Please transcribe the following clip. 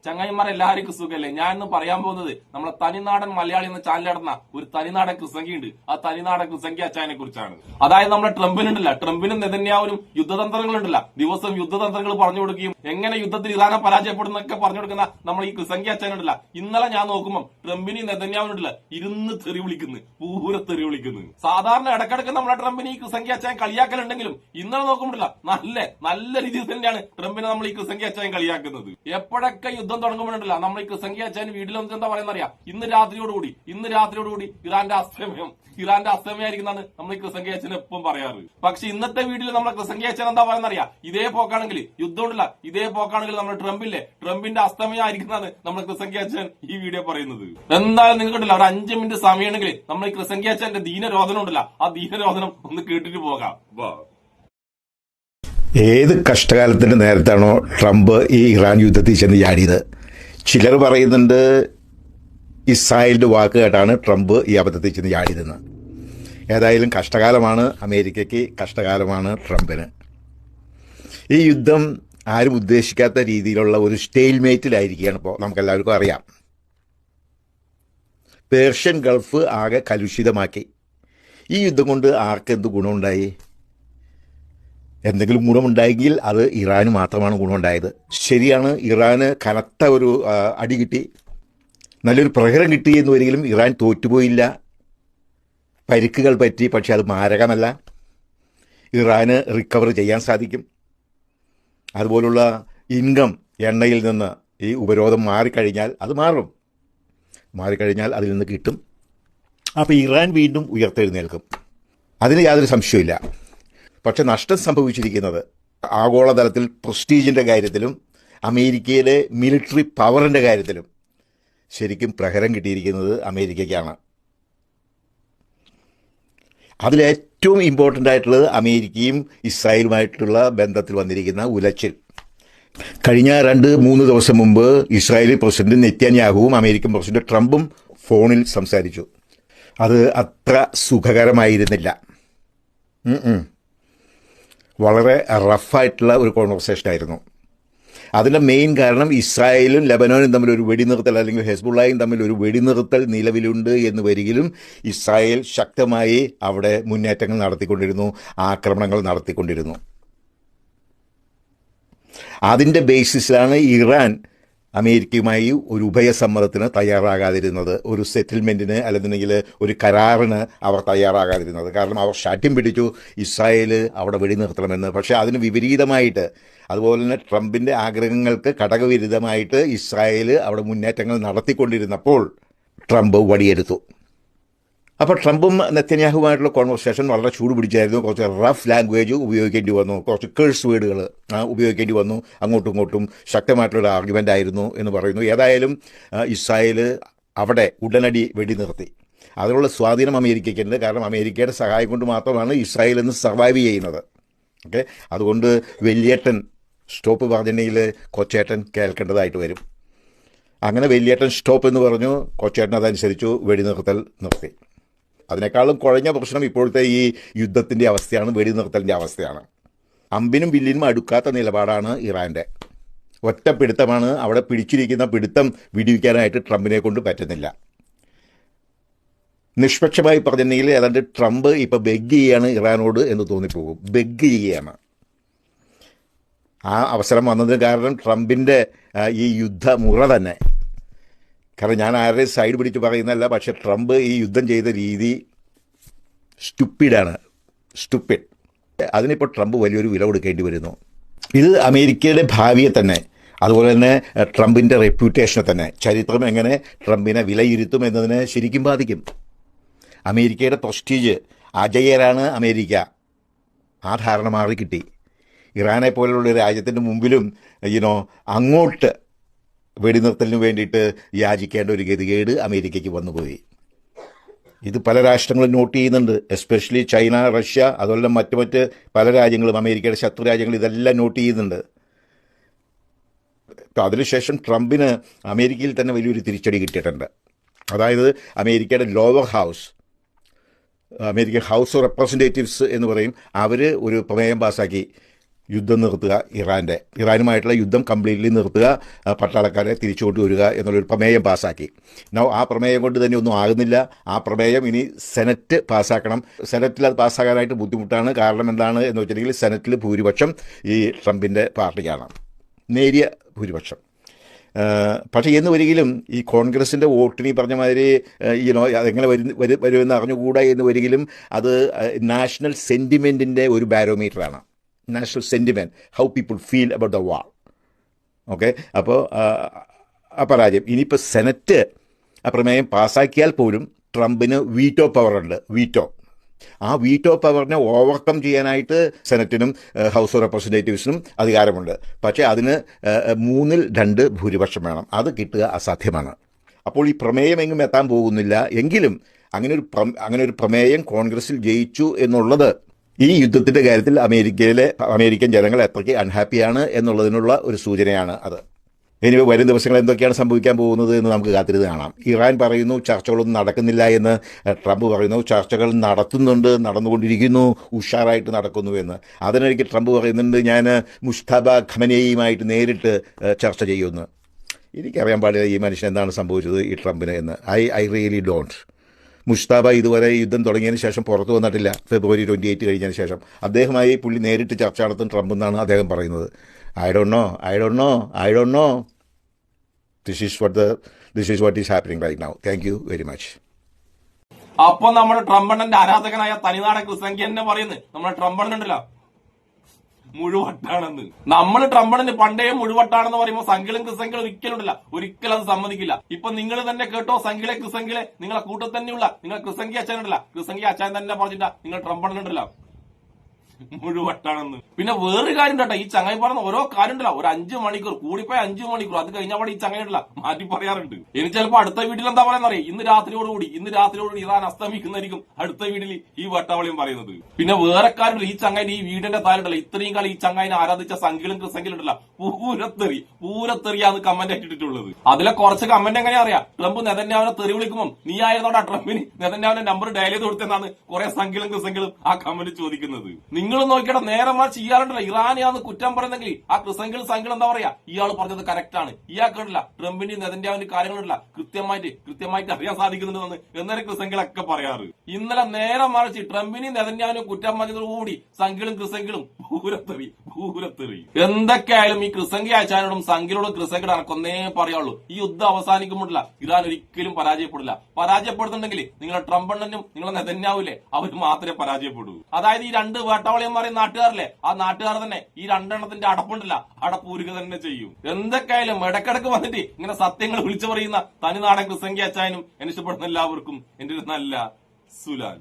ചങ്ങായിമാർ എല്ലാവർക്കും സുഖല്ലേ? ഞാൻ ഇന്ന് പറയാൻ പോകുന്നത് നമ്മളെ തനിനാടൻ മലയാളി എന്ന ചാനൽ നടന്ന ഒരു തനിനാടൻ കുസംഗി ഉണ്ട്. ആ തനിനാടൻ കുസംഗി അച്ചായനെ കുറിച്ചാണ്. അതായത് നമ്മുടെ ട്രംപിനുണ്ടല്ല, ട്രംപിനും നെതന്യാഹുവിനും യുദ്ധതന്ത്രങ്ങളുണ്ടല്ല, ദിവസം യുദ്ധതന്ത്രങ്ങൾ പറഞ്ഞു കൊടുക്കുകയും എങ്ങനെ യുദ്ധത്തിൽ ഇറാനെ പരാജയപ്പെടുന്നൊക്കെ പറഞ്ഞു കൊടുക്കുന്ന നമ്മൾ ഈ കുസംഗി അച്ചായനുണ്ടല്ല. ഇന്നലെ ഞാൻ നോക്കുമ്പോൾ ട്രംപിന് നെതന്യാഹുവിനുണ്ടല്ല ഇരുന്ന് തെറി വിളിക്കുന്നു, പൂര തെറി വിളിക്കുന്നു. സാധാരണ ഇടക്കിടക്ക് നമ്മുടെ ട്രംപിന് ഈ കുസംഗി അച്ചായൻ കളിയാക്കലുണ്ടെങ്കിലും ഇന്നലെ നോക്കുമ്പോഴല്ല നല്ല രീതിയിൽ തന്നെയാണ് ട്രംപിനെ നമ്മൾ ഈ കുസംഗി അച്ചായൻ കളിയാക്കുന്നത്. എപ്പോഴൊക്കെ യുദ്ധം തുടങ്ങുമ്പോഴല്ല നമ്മൾ ഈ കുസംഗി അച്ചായൻ വീട്ടിൽ വന്നിട്ട് എന്താ പറയുന്ന അറിയാം, ഇന്ന് രാത്രിയോടുകൂടി ഇറാന്റെ അസ്തമയമായിരിക്കുന്നതാണ് നമ്മൾ ഈ കുസംഗി അച്ഛൻ എപ്പം പറയാറ്. പക്ഷെ ഇന്നത്തെ വീട്ടിൽ നമ്മളെ കുസംഗി അച്ഛൻ എന്താ പറയുന്ന അറിയാം, ഇതേ പോക്കാണെങ്കിൽ യുദ്ധമുണ്ടല്ല, ഇതേ പോക്കാണെങ്കിൽ നമ്മുടെ ട്രംപിന്റെ അസ്തമയമായിരിക്കുന്നതാണ് നമ്മൾ കുസംഗി അച്ഛൻ ഈ വീഡിയോ പറയുന്നത്. എന്തായാലും നിങ്ങൾക്ക് ഉണ്ടല്ല ഒരു 5 മിനിറ്റ് സമയമാണെങ്കിൽ നമ്മൾ ഈ കുസംഗി അച്ഛന്റെ ദീനരോധനം ഉണ്ടല്ല, ആ ദീനരോധനം ഒന്ന് കേട്ടിട്ട് പോകാം. ഏത് കഷ്ടകാലത്തിന്റെ നേരത്താണോ ട്രംപ് ഈ ഇറാൻ യുദ്ധത്തിൽ ചെന്ന് ചാടിയത്? ചിലർ പറയുന്നുണ്ട് ഇസ്രായേലിന്റെ വാക്ക് കേട്ടാണ് ട്രംപ് ഈ അബദ്ധത്തിൽ ചെന്ന് ചാടിയതെന്ന്. ഏതായാലും കഷ്ടകാലമാണ് അമേരിക്കയ്ക്ക്, കഷ്ടകാലമാണ് ട്രംപിന്. ഈ യുദ്ധം ആരും ഉദ്ദേശിക്കാത്ത രീതിയിലുള്ള ഒരു സ്റ്റെയിൽമേറ്റിലായിരിക്കുകയാണ് ഇപ്പോൾ. നമുക്കെല്ലാവർക്കും അറിയാം, പേർഷ്യൻ ഗൾഫ് ആകെ കലുഷിതമാക്കി. ഈ യുദ്ധം കൊണ്ട് ആർക്കെന്ത് ഗുണമുണ്ടായി? എന്തെങ്കിലും ഗുണമുണ്ടായെങ്കിൽ അത് ഇറാന് മാത്രമാണ് ഗുണമുണ്ടായത്. ശരിയാണ്, ഇറാന് കനത്ത ഒരു അടി കിട്ടി, നല്ലൊരു പ്രഹരം കിട്ടി എന്ന് വരികിലും ഇറാൻ തോറ്റുപോയില്ല. പരിക്കുകൾ പറ്റി, പക്ഷെ അത് മാരകമല്ല. ഇറാന് റിക്കവർ ചെയ്യാൻ സാധിക്കും. അതുപോലുള്ള ഇൻകം എണ്ണയിൽ നിന്ന് ഈ ഉപരോധം മാറിക്കഴിഞ്ഞാൽ അത് മാറിക്കഴിഞ്ഞാൽ അതിൽ നിന്ന് കിട്ടും. അപ്പോൾ ഇറാൻ വീണ്ടും ഉയർത്തെഴുന്നേൽക്കും, അതിന് യാതൊരു സംശയമില്ല. പക്ഷെ നഷ്ടം സംഭവിച്ചിരിക്കുന്നത് ആഗോളതലത്തിൽ പ്രസ്റ്റീജിൻ്റെ കാര്യത്തിലും അമേരിക്കയിലെ മിലിറ്ററി പവറിൻ്റെ കാര്യത്തിലും ശരിക്കും പ്രഹരം കിട്ടിയിരിക്കുന്നത് അമേരിക്കയ്ക്കാണ്. അതിലേറ്റവും ഇമ്പോർട്ടൻ്റ് ആയിട്ടുള്ളത് അമേരിക്കയും ഇസ്രായേലുമായിട്ടുള്ള ബന്ധത്തിൽ വന്നിരിക്കുന്ന ഉലച്ചിൽ. കഴിഞ്ഞ 2-3 ദിവസം മുമ്പ് ഇസ്രായേലി പ്രസിഡന്റ് നെതന്യാഹുവും അമേരിക്കൻ പ്രസിഡന്റ് ട്രംപും ഫോണിൽ സംസാരിച്ചു. അത് അത്ര സുഖകരമായിരുന്നില്ല. വളരെ റഫായിട്ടുള്ള ഒരു കോൺവെർസേഷനായിരുന്നു. അതിൻ്റെ മെയിൻ കാരണം ഇസ്രായേലും ലബനോനും തമ്മിൽ ഒരു വെടിനിർത്തൽ, അല്ലെങ്കിൽ ഹെസ്ബുള്ളയും തമ്മിൽ ഒരു വെടിനിർത്തൽ നിലവിലുണ്ട് എന്ന് വരികിലും ഇസ്രായേൽ ശക്തമായി അവിടെ മുന്നേറ്റങ്ങൾ നടത്തിക്കൊണ്ടിരുന്നു, ആക്രമണങ്ങൾ നടത്തിക്കൊണ്ടിരുന്നു. അതിൻ്റെ ബേസിസിലാണ് ഇറാൻ അമേരിക്കയുമായി ഒരു ഉഭയസമ്മതത്തിന് തയ്യാറാകാതിരുന്നത്, ഒരു സെറ്റിൽമെൻറ്റിന് അല്ലെന്നുണ്ടെങ്കിൽ ഒരു കരാറിന് അവർ തയ്യാറാകാതിരുന്നത്. കാരണം അവർ ശാഠ്യം പിടിച്ചു ഇസ്രായേൽ അവിടെ വെടിനിർത്തണമെന്ന്. പക്ഷേ അതിന് വിപരീതമായിട്ട്, അതുപോലെ തന്നെ ട്രംപിൻ്റെ ആഗ്രഹങ്ങൾക്ക് ഘടകവിരുദ്ധമായിട്ട് ഇസ്രായേൽ അവിടെ മുന്നേറ്റങ്ങൾ നടത്തിക്കൊണ്ടിരുന്നപ്പോൾ ട്രംപ് വടിയെടുത്തു. അപ്പോൾ ട്രംപും നെതന്യാഹുവുമായിട്ടുള്ള കോൺവെർസേഷൻ വളരെ ചൂട് പിടിച്ചായിരുന്നു. കുറച്ച് റഫ് ലാംഗ്വേജ് ഉപയോഗിക്കേണ്ടി വന്നു, കുറച്ച് കേഴ്സ് വേർഡുകൾ ഉപയോഗിക്കേണ്ടി വന്നു. അങ്ങോട്ടും ഇങ്ങോട്ടും ശക്തമായിട്ടുള്ള ആർഗ്യുമെൻ്റ് ആയിരുന്നു എന്ന് പറയുന്നു. ഏതായാലും ഇസ്രായേൽ അവിടെ ഉടനടി വെടിനിർത്തി. അതിനുള്ള സ്വാധീനം അമേരിക്കയ്ക്കുണ്ട്. കാരണം അമേരിക്കയുടെ സഹായം കൊണ്ട് മാത്രമാണ് ഇസ്രായേൽ ഇന്ന് സർവൈവ് ചെയ്യുന്നത്. ഓക്കെ, അതുകൊണ്ട് വലിയേട്ടൻ സ്റ്റോപ്പ് പറഞ്ഞിട്ടുണ്ടെങ്കിൽ കൊച്ചേട്ടൻ കേൾക്കേണ്ടതായിട്ട് വരും. അങ്ങനെ വലിയേട്ടൻ സ്റ്റോപ്പ് എന്ന് പറഞ്ഞു, കൊച്ചേട്ടൻ അതനുസരിച്ചു വെടിനിർത്തൽ നിർത്തി. അതിനേക്കാളും കുഴഞ്ഞ പ്രശ്നം ഇപ്പോഴത്തെ ഈ യുദ്ധത്തിൻ്റെ അവസ്ഥയാണ്, വെടിനിർത്തലിൻ്റെ അവസ്ഥയാണ്. അമ്പിനും വില്ലിനും അടുക്കാത്ത നിലപാടാണ് ഇറാൻ്റെ. ഒറ്റ പിടുത്തമാണ്. അവിടെ പിടിച്ചിരിക്കുന്ന പിടുത്തം വിടിവിക്കാനായിട്ട് ട്രംപിനെ കൊണ്ട് പറ്റുന്നില്ല. നിഷ്പക്ഷമായി പറഞ്ഞിട്ടുണ്ടെങ്കിൽ ഏതാണ്ട് ട്രംപ് ഇപ്പോൾ ബെഗ് ചെയ്യുകയാണ് ഇറാനോട് എന്ന് തോന്നിപ്പോകും. ബെഗ് ചെയ്യുകയാണ്. ആ അവസരം വന്നതിന് കാരണം ട്രംപിൻ്റെ ഈ യുദ്ധമുറ തന്നെ. കാരണം ഞാൻ ആരുടെയും സൈഡ് പിടിച്ച് പറയുന്നതല്ല, പക്ഷേ ട്രംപ് ഈ യുദ്ധം ചെയ്ത രീതി സ്റ്റുപ്പിഡ്. അതിനിപ്പോൾ ട്രംപ് വലിയൊരു വില കൊടുക്കേണ്ടി വരുന്നു. ഇത് അമേരിക്കയുടെ ഭാവിയെ തന്നെ, അതുപോലെ തന്നെ ട്രംപിൻ്റെ റെപ്യൂട്ടേഷനെ തന്നെ, ചരിത്രം എങ്ങനെ ട്രംപിനെ വിലയിരുത്തും എന്നതിനെ ശരിക്കും ബാധിക്കും. അമേരിക്കയുടെ പ്രസ്റ്റീജ്, അജയ്യരാണ് അമേരിക്ക, ആ ധാരണ മാറി കിട്ടി. ഇറാനെ പോലുള്ള രാജ്യത്തിൻ്റെ മുമ്പിലും അങ്ങോട്ട് വെടിനിർത്തലിന് വേണ്ടിയിട്ട് യാചിക്കേണ്ട ഒരു ഗതികേട് അമേരിക്കയ്ക്ക് വന്നുപോയി. ഇത് പല രാഷ്ട്രങ്ങളും നോട്ട് ചെയ്യുന്നുണ്ട്, എസ്പെഷ്യലി ചൈന, റഷ്യ, അതുപോലെ മറ്റ് പല രാജ്യങ്ങളും, അമേരിക്കയുടെ ശത്രു രാജ്യങ്ങൾ ഇതെല്ലാം നോട്ട് ചെയ്യുന്നുണ്ട്. അപ്പോൾ അതിനുശേഷം ട്രംപിന് അമേരിക്കയിൽ തന്നെ വലിയൊരു തിരിച്ചടി കിട്ടിയിട്ടുണ്ട്. അതായത് അമേരിക്കയുടെ lower house, American house of representatives എന്ന് പറയും, അവർ ഒരു പ്രമേയം പാസ്സാക്കി. യുദ്ധം നിർത്തുക, ഇറാനുമായിട്ടുള്ള യുദ്ധം കംപ്ലീറ്റ്ലി നിർത്തുക, പട്ടാളക്കാരെ തിരിച്ചു കൊണ്ടുവരിക എന്നുള്ളൊരു പ്രമേയം പാസ്സാക്കി. ആ പ്രമേയം കൊണ്ട് തന്നെ ഒന്നും ആകുന്നില്ല. ആ പ്രമേയം ഇനി സെനറ്റ് പാസ്സാക്കണം. സെനറ്റിൽ അത് പാസ്സാക്കാനായിട്ട് ബുദ്ധിമുട്ടാണ്. കാരണം എന്താണ് എന്ന് വെച്ചിട്ടുണ്ടെങ്കിൽ സെനറ്റിൽ ഭൂരിപക്ഷം ഈ ട്രംപിൻ്റെ പാർട്ടിക്കാണ്, നേരിയ ഭൂരിപക്ഷം. പക്ഷേ എന്ന് വരികിലും ഈ കോൺഗ്രസിൻ്റെ വോട്ടിന് ഈ പറഞ്ഞ മാതിരി അതെങ്ങനെ വരുമെന്ന് അറിഞ്ഞുകൂടാ എന്ന് വരികിലും അത് നാഷണൽ സെൻറ്റിമെൻറ്റിൻ്റെ ഒരു ബാരോമീറ്ററാണ്. National sentiment, how people feel about the war. Okay, അപ്പോൾ പരാജയം. ഇനിയിപ്പോൾ സെനറ്റ് ആ പ്രമേയം പാസ്സാക്കിയാൽ പോലും ട്രംപിന് വീറ്റോ പവറുണ്ട്. ആ വീറ്റോ പവറിനെ ഓവർകം ചെയ്യാനായിട്ട് സെനറ്റിനും ഹൗസ് ഓഫ് റെപ്രസെൻറ്റേറ്റീവ്സിനും അധികാരമുണ്ട്. പക്ഷേ അതിന് 2/3 ഭൂരിപക്ഷം വേണം. അത് കിട്ടുക അസാധ്യമാണ്. അപ്പോൾ ഈ പ്രമേയം എങ്ങും എത്താൻ പോകുന്നില്ല. എങ്കിലും അങ്ങനെ ഒരു പ്രമേയം കോൺഗ്രസിൽ ജയിച്ചു എന്നുള്ളത് ഈ യുദ്ധത്തിൻ്റെ കാര്യത്തിൽ അമേരിക്കൻ ജനങ്ങൾ എത്രയ്ക്ക് അൺഹാപ്പിയാണ് എന്നുള്ളതിനുള്ള ഒരു സൂചനയാണ് അത്. ഇനി വരും ദിവസങ്ങൾ എന്തൊക്കെയാണ് സംഭവിക്കാൻ പോകുന്നത് എന്ന് നമുക്ക് കാത്തിരുന്ന് കാണാം. ഇറാൻ പറയുന്നു ചർച്ചകളൊന്നും നടക്കുന്നില്ല എന്ന്. ട്രംപ് പറയുന്നു ചർച്ചകൾ നടന്നുകൊണ്ടിരിക്കുന്നു, ഉഷാറായിട്ട് നടക്കുന്നു എന്ന്. അതിനിടയ്ക്ക് ട്രംപ് പറയുന്നുണ്ട് ഞാൻ മുസ്തഫ ഖമനേയിയുമായിട്ട് നേരിട്ട് ചർച്ച ചെയ്യുമെന്ന്. എനിക്കറിയാൻ പാടില്ല ഈ മനുഷ്യൻ എന്താണ് സംഭവിച്ചത് ഈ ട്രംപിന് എന്ന്. I really don't. മുസ്തഫ ഇതുവരെ യുദ്ധം തുടങ്ങിയതിന് ശേഷം പുറത്തു വന്നിട്ടില്ല. ഫെബ്രുവരി 28 കഴിഞ്ഞതിന് ശേഷം അദ്ദേഹമായി പുള്ളി നേരിട്ട് ചർച്ച നടത്തും ട്രംപ് എന്നാണ് അദ്ദേഹം പറയുന്നത്. I don't know. This is what is happening right now. Thank you very much. അപ്പൊ നമ്മുടെ ട്രംപണ്ണന്റെ ആരാധകനായ തനിനാടൻ ക്രിസംഖ്യ തന്നെ പറയുന്നത് നമ്മുടെ ട്രംപണ്ണുണ്ടല്ലോ മുഴുവട്ടാണെന്ന്. നമ്മൾ ട്രംപണിന് പണ്ടേ മുഴുവട്ടാണെന്ന് പറയുമ്പോൾ സംഖ്യകളും ക്രിസംഖ്യകളും ഒരിക്കലും അത് സമ്മതിക്കില്ല. ഇപ്പൊ നിങ്ങൾ തന്നെ കേട്ടോ, സംഖ്യലെ ക്രിസംഖ്യലെ നിങ്ങളെ കൂട്ടത്തിൽ തന്നെയുള്ള നിങ്ങൾ ക്രിസംഖ്യ അച്ഛനുണ്ടല്ല, ക്രിസംഖ്യ അച്ഛൻ തന്നെ പറഞ്ഞിട്ടാ നിങ്ങൾ ട്രംപണ്ണുണ്ടല്ലോ മുഴുവട്ടാണെന്ന്. പിന്നെ വേറൊരു കാര്യം കേട്ടോ, ഈ ചങ്ങായി പറഞ്ഞ ഓരോ കാര്യം ഉണ്ടല്ലോ, ഒരു 5 മണിക്കൂർ കൂടിപ്പോയി 5 മണിക്കൂർ അത് കഴിഞ്ഞാൽ ഈ ചങ്ങായി ഉണ്ടല്ല മാറ്റി പറയാറുണ്ട്. എനിക്ക് ചിലപ്പോ അടുത്ത വീട്ടിൽ എന്താ പറയാൻ അറിയാം, ഇന്ന് രാത്രിയോടുകൂടി ഇറാൻ അസ്തമിക്കുന്നതായിരിക്കും അടുത്ത വീട്ടിൽ ഈ വട്ടവളിയും പറയുന്നത്. പിന്നെ വേറെ കാര്യം, ഈ ചങ്ങായി ഈ വീടിന്റെ താലുണ്ടല്ലോ ഇത്രയും കാലം ഈ ചങ്ങായിനെ ആരാധിച്ച സംഖ്യലും ക്രിസംഖ്യലും ഉണ്ടല്ല പൂരത്തെറിയാന്ന് കമന്റ് ആയിട്ടിട്ടുള്ളത്. അതിലെ കുറച്ച് കമന്റ് എങ്ങനെയാ അറിയാം, ട്രംപ് നെതന്യാവിനെ തെറി വിളിക്കുമ്പോൾ നീ ആയിരുന്നോടാ ട്രംപിന് നെതന്യാവിന്റെ നമ്പർ ഡയൽ ചെയ്ത് കൊടുത്തെന്നാണ് കുറെ സംഖ്യലും ക്രിസംഖ്യലും ആ കമന്റ് ചോദിക്കുന്നത്. നിങ്ങൾ നോക്കിയിട്ട് നേരെ മറിച്ച് ഇയാളുണ്ടല്ലോ ഇറാനെയാന്ന് കുറ്റം പറയുന്നെങ്കിൽ ആ ക്രിസംഖ്യൽ സംഖ്യൽ എന്താ പറയാ, ഇയാൾ പറഞ്ഞത് കറക്റ്റ് ആണ്, ഇയാൾക്കുണ്ടല്ല ട്രംപിന്റെയും നെതന്യാവിന്റെ കാര്യങ്ങളുണ്ടല്ല കൃത്യമായിട്ട് അറിയാൻ സാധിക്കുന്നുണ്ടെന്ന് എന്നൊരു ക്രിസംഖ്യലൊക്കെ പറയാറ്. ഇന്നലെ നേരെ മറിച്ച് ട്രംപിനെയും നെതന്യാവിനും കുറ്റം പറഞ്ഞതോടുകൂടി സംഖ്യലും ക്രിസംഖ്യലും പൂരത്തെറി. എന്തൊക്കെയായാലും ഈ ക്രിസംഖ്യ അയച്ചാനോടും സംഖ്യലോടും ക്രിസംഖ്യയുടെ അനക്കൊന്നേ പറയുള്ളൂ, ഈ യുദ്ധം അവസാനിക്കുമ്പോഴില്ല ഇറാൻ ഒരിക്കലും പരാജയപ്പെടില്ല. പരാജയപ്പെടുന്നുണ്ടെങ്കിൽ നിങ്ങളെ ട്രംപണ്ണനും നിങ്ങളെ നെതന്യാവില്ലേ അവർ മാത്രമേ പരാജയപ്പെടൂ. അതായത് ഈ 2 വേട്ടാവളിയന്മാരെ നാട്ടുകാരല്ലേ, ആ നാട്ടുകാർ തന്നെ ഈ 2 എണ്ണത്തിന്റെ അടപ്പുണ്ടല്ല അടപ്പൂരുക തന്നെ ചെയ്യും. എന്തൊക്കെയായാലും ഇടക്കിടക്ക് വന്നിട്ട് ഇങ്ങനെ സത്യങ്ങൾ വിളിച്ചു പറയുന്ന തനിനാടൻ ക്രിസംഖ്യ അച്ചായനും എന്നെ ഇഷ്ടപ്പെടുന്ന എല്ലാവർക്കും എന്റെ ഒരു നല്ല സുലാൻ.